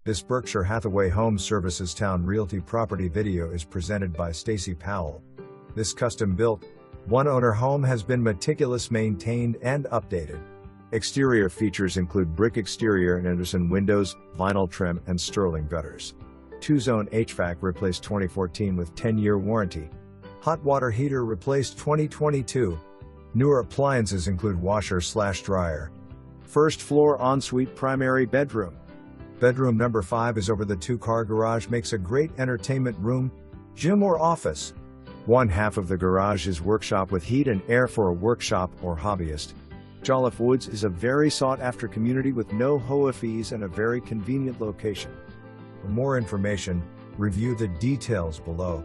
This Berkshire Hathaway Home Services Towne Realty property video is presented by Stacy Powell. This custom-built, one-owner home has been meticulous maintained and updated. Exterior features include brick exterior and Anderson windows, vinyl trim, and sterling gutters. 2-zone HVAC replaced 2014 with 10-year warranty. Hot water heater replaced 2022. Newer appliances include washer/dryer. First floor ensuite primary bedroom. Bedroom number 5 is over the 2-car garage, makes a great entertainment room, gym or office. One half of the garage is workshop with heat and air for a workshop or hobbyist. Jolliff Woods is a very sought-after community with no HOA fees and a very convenient location. For more information, review the details below.